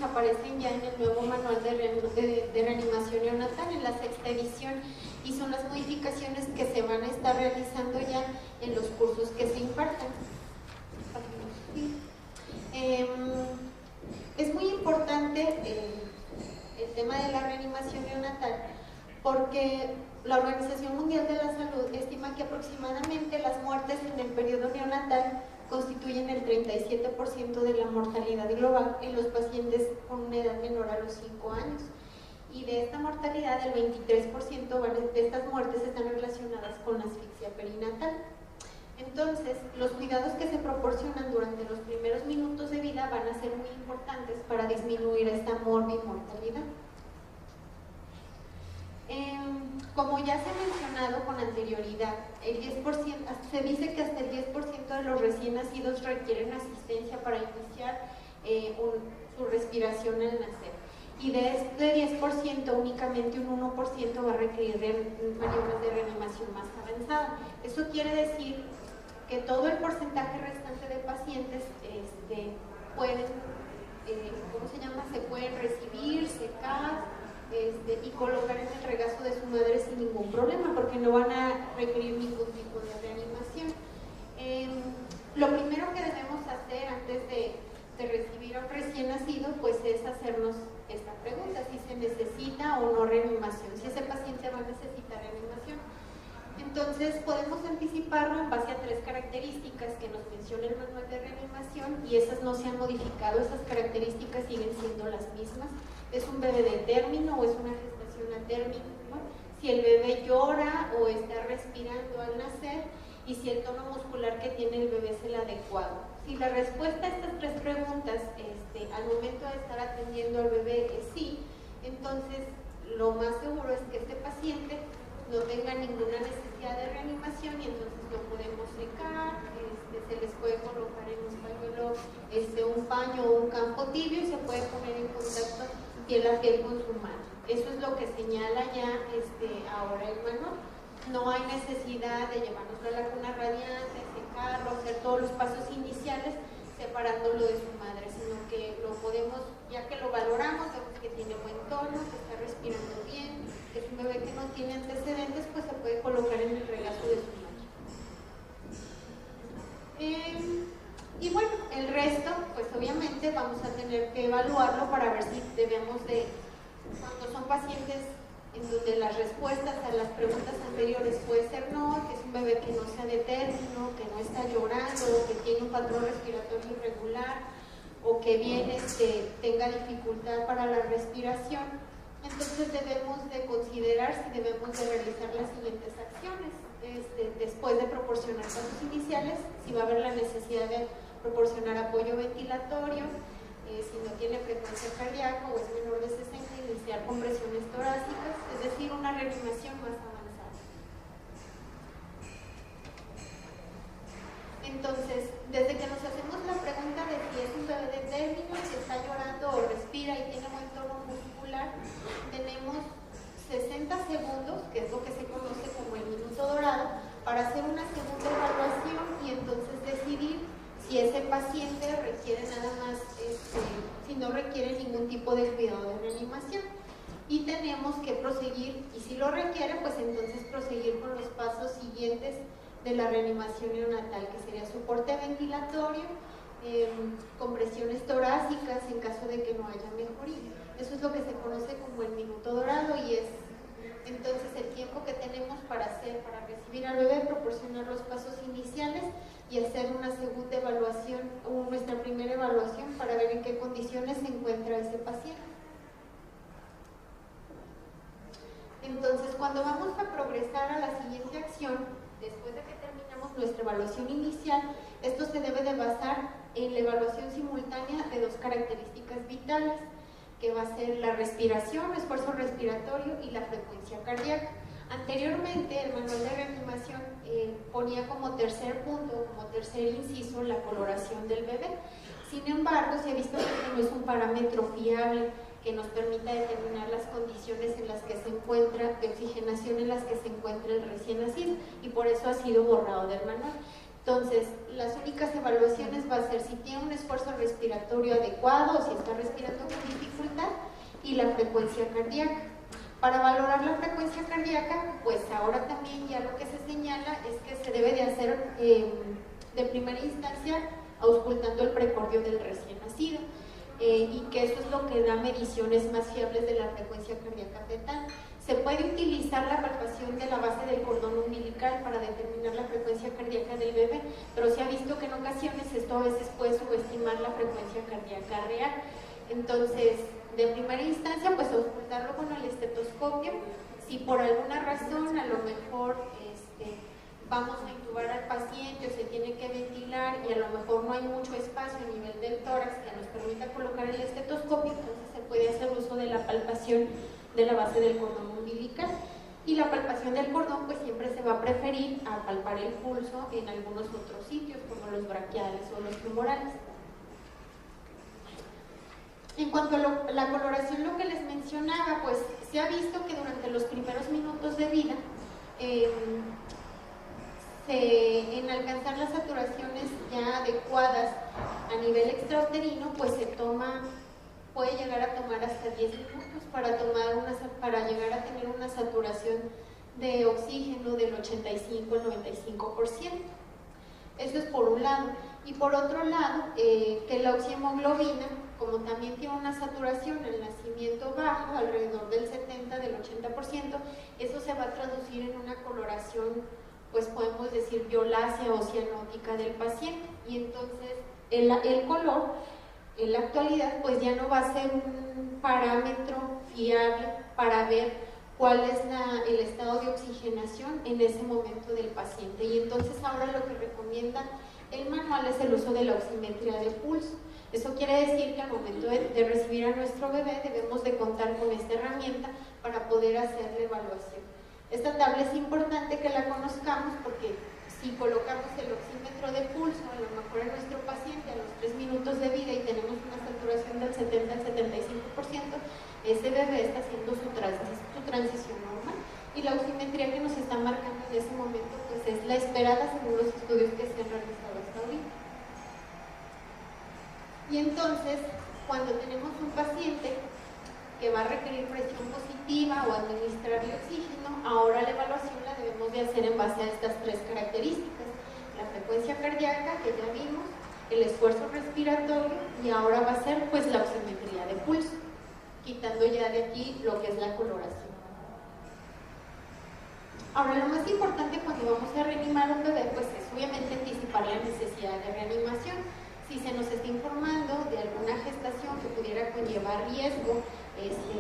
aparecen ya en el nuevo manual de reanimación neonatal, en la 6ª edición, y son las modificaciones que se van a estar realizando ya en los cursos que se imparten. Es muy importante el tema de la reanimación neonatal porque la Organización Mundial de la Salud estima que aproximadamente las muertes en el periodo neonatal constituyen el 37% de la mortalidad global en los pacientes con una edad menor a los 5 años. Y de esta mortalidad, el 23% de estas muertes están relacionadas con la asfixia perinatal. Entonces, los cuidados que se proporcionan durante los primeros minutos de vida van a ser muy importantes para disminuir esta morbimortalidad. Como ya se ha mencionado con anterioridad, el 10%, se dice que hasta el 10% de los recién nacidos requieren asistencia para iniciar su respiración al nacer. Y de este 10%, únicamente un 1% va a requerir maniobras de reanimación más avanzada. Eso quiere decir que todo el porcentaje restante de pacientes pueden, se pueden recibir, secar y colocar en el regazo de su madre sin ningún problema, porque no van a requerir ningún tipo de reanimación. Lo primero que debemos hacer antes de recibir a un recién nacido, pues es hacernos esta pregunta, si se necesita o no reanimación, si ese paciente va a necesitar reanimación. Entonces podemos anticiparlo en base a 3 características que nos menciona el manual de reanimación, y esas no se han modificado, esas características siguen siendo las mismas. ¿Es un bebé de término o es una gestación a término? Si el bebé llora o está respirando al nacer, y si el tono muscular que tiene el bebé es el adecuado. Si la respuesta a estas 3 preguntas al momento de estar atendiendo al bebé es sí, entonces lo más seguro es que este paciente no tenga ninguna necesidad de reanimación, y entonces lo podemos secar, se les puede colocar en un pañuelo un paño o un campo tibio, y se puede poner en contacto piel a piel con su madre. Eso es lo que señala ya ahora el manual. No hay necesidad de llevarnos a la cuna radiante, secarlo, hacer todos los pasos iniciales separándolo de su madre, sino que lo podemos, ya que lo valoramos, vemos que tiene buen tono, que está respirando bien, que es un bebé que no tiene antecedentes, pues se puede colocar en el regazo de su madre. Y bueno, el resto, pues obviamente vamos a tener que evaluarlo para ver si debemos de, cuando son pacientes en donde las respuestas a las preguntas anteriores puede ser no, que es un bebé que no sea de término, que no está llorando, que tiene un patrón respiratorio irregular, o que bien tenga dificultad para la respiración, entonces debemos de considerar si debemos de realizar las siguientes acciones. Después de proporcionar pasos iniciales, si va a haber la necesidad de proporcionar apoyo ventilatorio, si no tiene frecuencia cardíaca o es menor de 60, iniciar compresiones torácicas, es decir, una reanimación más avanzada. Entonces, desde que nos hacemos la pregunta de si es un bebé de término, si está llorando o respira y tiene buen tono muscular, tenemos 60 segundos, que es lo que se conoce como el minuto dorado, para hacer una segunda evaluación y entonces decidir si ese paciente requiere nada más, si no requiere ningún tipo de cuidado de reanimación. Y tenemos que proseguir, y si lo requiere, pues entonces proseguir con los pasos siguientes de la reanimación neonatal, que sería soporte ventilatorio, compresiones torácicas en caso de que no haya mejoría. Eso es lo que se conoce como el minuto dorado, y es entonces el tiempo que tenemos para recibir al bebé, proporcionar los pasos iniciales y hacer una segunda evaluación, o nuestra primera evaluación, para ver en qué condiciones se encuentra ese paciente. Entonces, cuando vamos a progresar a la siguiente acción, después de que terminamos nuestra evaluación inicial, esto se debe de basar en la evaluación simultánea de 2 características vitales, que va a ser la respiración, esfuerzo respiratorio y la frecuencia cardíaca. Anteriormente, el manual de reanimación ponía como tercer punto, como tercer inciso, la coloración del bebé. Sin embargo, se ha visto que no es un parámetro fiable que nos permita determinar las condiciones en las que se encuentra, de oxigenación en las que se encuentra el recién nacido, y por eso ha sido borrado del manual. Entonces, las únicas evaluaciones va a ser si tiene un esfuerzo respiratorio adecuado, o si está respirando con frecuencia cardíaca. Para valorar la frecuencia cardíaca, pues ahora también ya lo que se señala es que se debe de hacer de primera instancia auscultando el precordio del recién nacido, y que eso es lo que da mediciones más fiables de la frecuencia cardíaca fetal. Se puede utilizar la palpación de la base del cordón umbilical para determinar la frecuencia cardíaca del bebé, pero se ha visto que en ocasiones esto a veces puede subestimar la frecuencia cardíaca real. Entonces, de primera instancia, pues auscultarlo con el estetoscopio. Si por alguna razón a lo mejor vamos a intubar al paciente o se tiene que ventilar y a lo mejor no hay mucho espacio a nivel del tórax que nos permita colocar el estetoscopio, entonces se puede hacer uso de la palpación de la base del cordón umbilical. Y la palpación del cordón pues siempre se va a preferir a palpar el pulso en algunos otros sitios como los braquiales o los femorales. En cuanto a la coloración, lo que les mencionaba, pues se ha visto que durante los primeros minutos de vida en alcanzar las saturaciones ya adecuadas a nivel extrauterino, pues puede llegar a tomar hasta 10 minutos para llegar a tener una saturación de oxígeno del 85 al 95%. Eso es por un lado. Y por otro lado, que la oxihemoglobina, como también tiene una saturación al nacimiento baja, alrededor del 70, del 80%, eso se va a traducir en una coloración, pues podemos decir violácea o cianótica del paciente. Y entonces el color en la actualidad pues ya no va a ser un parámetro fiable para ver cuál es el estado de oxigenación en ese momento del paciente. Y entonces ahora lo que recomienda el manual es el uso de la oximetría de pulso. Eso quiere decir que al momento de recibir a nuestro bebé debemos de contar con esta herramienta para poder hacer la evaluación. Esta tabla es importante que la conozcamos porque si colocamos el oxímetro de pulso a lo mejor en nuestro paciente a los 3 minutos de vida y tenemos una saturación del 70 al 75%, ese bebé está haciendo su transición normal, y la oximetría que nos está marcando en ese momento pues es la esperada según los estudios que se han realizado hasta ahorita. Y entonces, cuando tenemos un paciente que va a requerir presión positiva o administrarle oxígeno, ahora la evaluación la debemos de hacer en base a estas 3 características: la frecuencia cardíaca, que ya vimos, el esfuerzo respiratorio, y ahora va a ser pues la oximetría de pulso, quitando ya de aquí lo que es la coloración. Ahora, lo más importante cuando vamos a reanimar a un bebé pues es obviamente anticipar la necesidad de reanimación. Si se nos está informando de alguna gestación que pudiera conllevar riesgo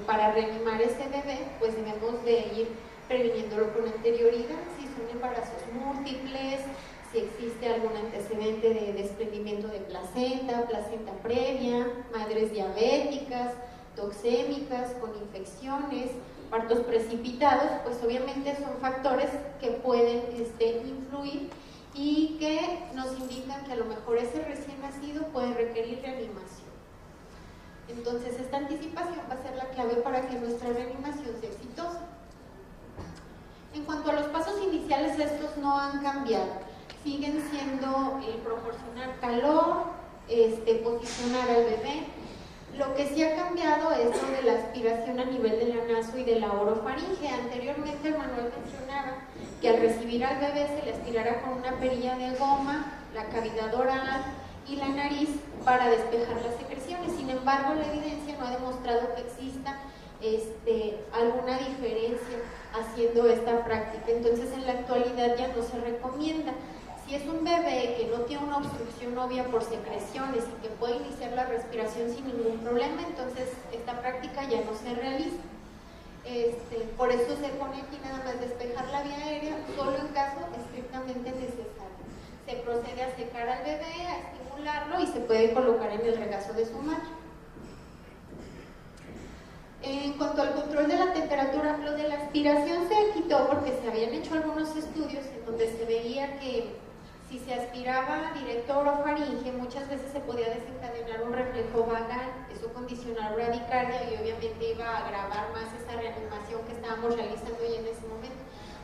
para reanimar ese bebé, pues debemos de ir previniéndolo con anterioridad. Si son embarazos múltiples, si existe algún antecedente de desprendimiento de placenta previa, madres diabéticas, toxémicas, con infecciones, partos precipitados, pues obviamente son factores que pueden influir y que nos indican que a lo mejor ese recién nacido puede requerir reanimación. Entonces esta anticipación va a ser la clave para que nuestra reanimación sea exitosa. En cuanto a los pasos iniciales, estos no han cambiado, siguen siendo el proporcionar calor, posicionar al bebé. Lo que sí ha cambiado es lo de la aspiración a nivel del anaso y de la orofaringe. Anteriormente el manual mencionaba que al recibir al bebé se le aspirara con una perilla de goma, la cavidad oral y la nariz para despejar las secreciones. Sin embargo, la evidencia no ha demostrado que exista alguna diferencia haciendo esta práctica. Entonces, en la actualidad ya no se recomienda. Si es un bebé que no tiene una obstrucción obvia por secreciones y que puede iniciar la respiración sin ningún problema, entonces esta práctica ya no se realiza. Por eso se pone aquí nada más despejar la vía aérea, solo en caso estrictamente necesario. Se procede a secar al bebé, a estimularlo y se puede colocar en el regazo de su madre. En cuanto al control de la temperatura, lo de la aspiración se quitó porque se habían hecho algunos estudios en donde se veía que si se aspiraba directo orofaringe, muchas veces se podía desencadenar un reflejo vagal, eso condicionaba bradicardia y obviamente iba a agravar más esa reanimación que estábamos realizando ya en ese momento.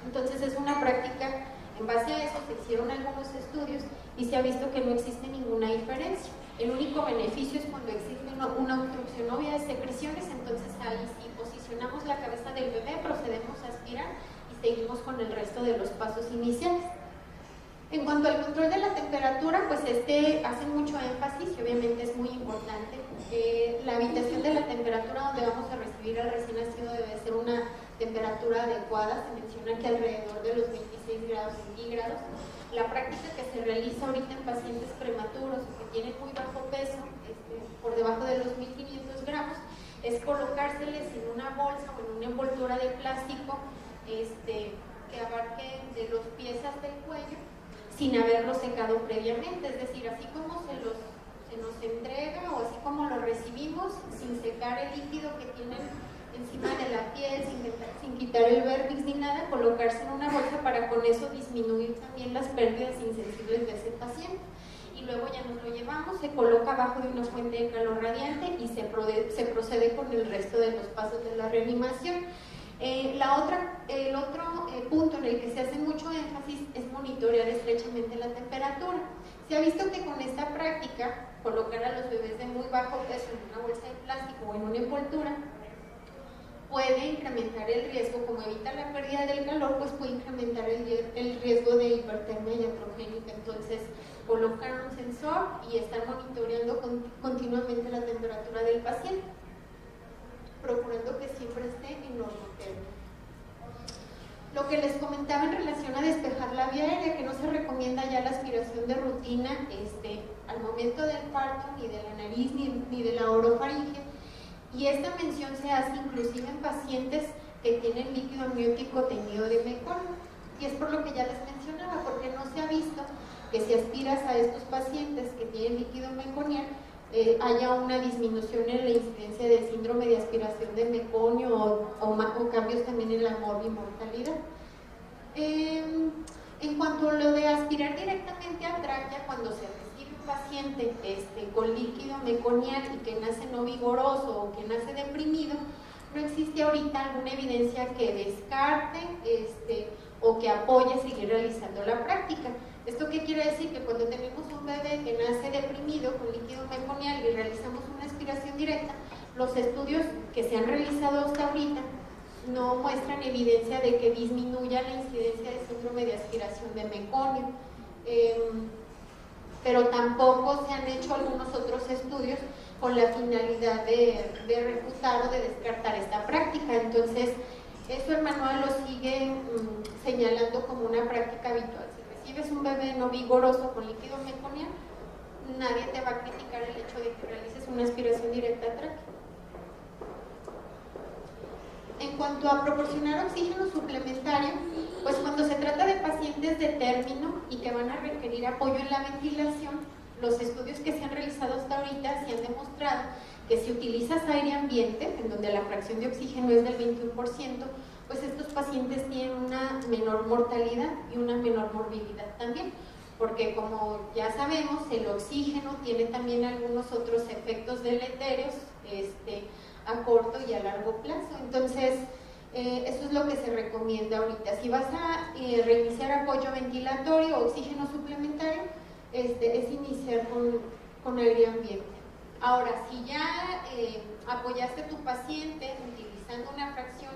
Entonces es una práctica, en base a eso se hicieron algunos estudios y se ha visto que no existe ninguna diferencia. El único beneficio es cuando existe una obstrucción o vía de secreciones, entonces ahí sí posicionamos la cabeza del bebé, procedemos a aspirar y seguimos con el resto de los pasos iniciales. En cuanto al control de la temperatura, pues hace mucho énfasis y obviamente es muy importante. La habitación de la temperatura donde vamos a recibir al recién nacido debe ser una temperatura adecuada. Se menciona que alrededor de los 26 grados centígrados. La práctica que se realiza ahorita en pacientes prematuros o que tienen muy bajo peso, por debajo de los 1500 gramos, es colocárseles en una bolsa o en una envoltura de plástico que abarque de los pies hasta el cuello, sin haberlo secado previamente, es decir, así como se nos entrega o así como lo recibimos, sin secar el líquido que tienen encima de la piel, sin quitar el vértex ni nada, colocarse en una bolsa para con eso disminuir también las pérdidas insensibles de ese paciente. Y luego ya nos lo llevamos, se coloca abajo de una fuente de calor radiante y se procede con el resto de los pasos de la reanimación. El otro punto en el que se hace mucho énfasis es monitorear estrechamente la temperatura. Se ha visto que con esta práctica, colocar a los bebés de muy bajo peso en una bolsa de plástico o en una envoltura, puede incrementar el riesgo, como evita la pérdida del calor, pues puede incrementar el riesgo de hipertermia iatrogénica. Entonces, colocar un sensor y estar monitoreando continuamente la temperatura del paciente, procurando que siempre esté en normotérmico. Lo que les comentaba en relación a despejar la vía aérea, que no se recomienda ya la aspiración de rutina al momento del parto, ni de la nariz, ni de la orofaringe, y esta mención se hace inclusive en pacientes que tienen líquido amniótico teñido de meconio, y es por lo que ya les mencionaba, porque no se ha visto que si aspiras a estos pacientes que tienen líquido meconial, haya una disminución en la incidencia de síndrome de aspiración de meconio o cambios también en la morbimortalidad. En cuanto a lo de aspirar directamente a tráquea, cuando se recibe un paciente con líquido meconial y que nace no vigoroso o que nace deprimido, no existe ahorita alguna evidencia que descarte o que apoye seguir realizando la práctica. ¿Esto qué quiere decir? Que cuando tenemos un bebé que nace deprimido con líquido meconial y realizamos una aspiración directa, los estudios que se han realizado hasta ahorita no muestran evidencia de que disminuya la incidencia de síndrome de aspiración de meconio, pero tampoco se han hecho algunos otros estudios con la finalidad de refutar o de descartar esta práctica. Entonces, eso el manual lo sigue señalando como una práctica habitual. Si recibes un bebé no vigoroso con líquido meconial, nadie te va a criticar el hecho de que realices una aspiración directa a tráquea. En cuanto a proporcionar oxígeno suplementario, pues cuando se trata de pacientes de término y que van a requerir apoyo en la ventilación, los estudios que se han realizado hasta ahorita se han demostrado que si utilizas aire ambiente, en donde la fracción de oxígeno es del 21%, pues estos pacientes tienen una menor mortalidad y una menor morbilidad también, porque como ya sabemos, el oxígeno tiene también algunos otros efectos deletéreos a corto y a largo plazo. Entonces, eso es lo que se recomienda ahorita. Si vas a reiniciar apoyo ventilatorio o oxígeno suplementario, es iniciar con aire ambiente. Ahora, si ya apoyaste a tu paciente utilizando una fracción